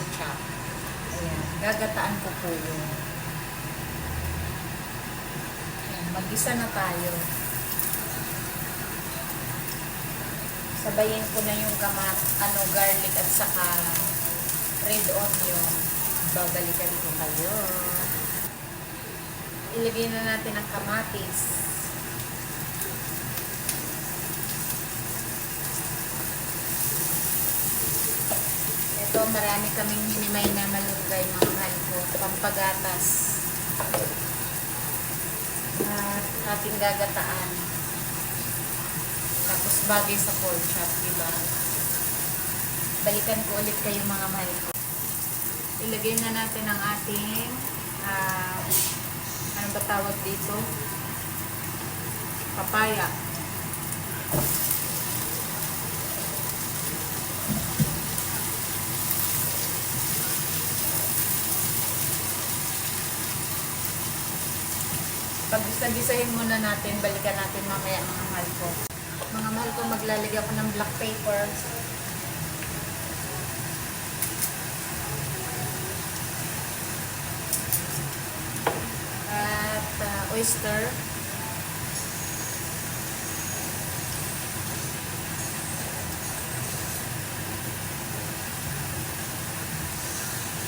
pork chop. Ayan, gagataan ko po yun. Ayan, mag-isa na tayo. Sabayin ko na yung garlic at saka red onion. Babalikan ko kayo. Ilagay na natin ang kamatis. Ito, marami kaming hinimay na malunggay, mga mahal ko. Pampagatas. At ating gagataan. Tapos bagay sa pork chop, diba? Balikan ko ulit kayo, mga mahal ko. Ilagay na natin ang ating ano ba tawag dito? Papaya. Pag-gisa-gisahin muna natin, balikan natin mamaya, mga mahal ko. Mga mahal ko, maglalagay ako ng black pepper. Oyster.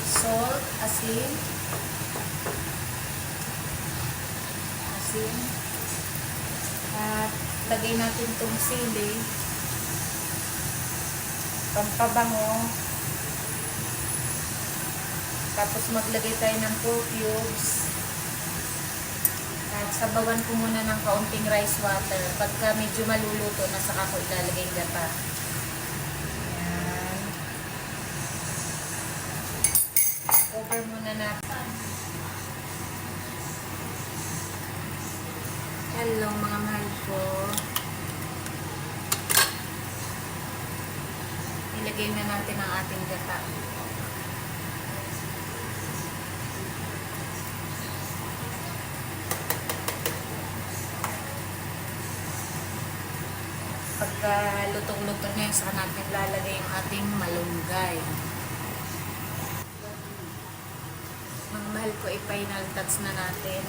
Salt, asin. At lagay natin itong sili. Pampabango. Tapos maglagay tayo ng pork cubes. At sabawan ko muna ng kaunting rice water. Pagka medyo maluluto na, saka ko ilalagay gata. Ayan. Cover muna natin. Hello, mga mahal ko. Ilagay na natin ang ating gata. Pagka lutong-lutong na yun, saka natin lalagay yung ating malunggay. Mga mahal ko, i-final touch na natin.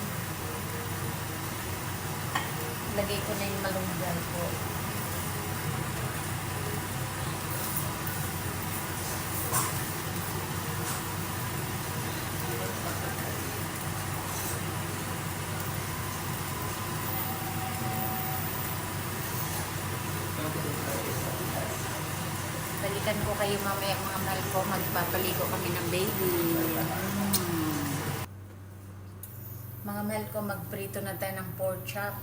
Lagay ko na yung malunggay ko. Balikan ko kayo mamaya, mga mahal ko. Magpapaligo kami ng baby. Mga mahal ko, magprito na tayo ng pork chop.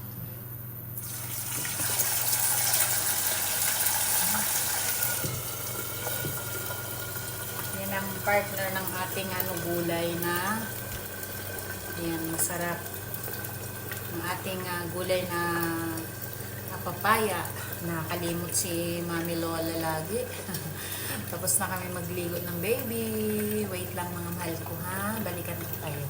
Yan ang partner ng ating gulay na yan, masarap. Ang ating gulay na papaya. Nakakalimot si Mami Lola lagi. Tapos na kami magligo ng baby. Wait lang, mga mahal ko, ha. Balikan ko kayo.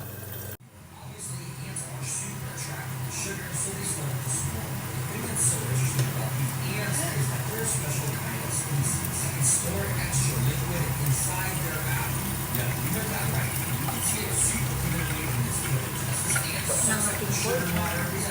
Ng ating pork.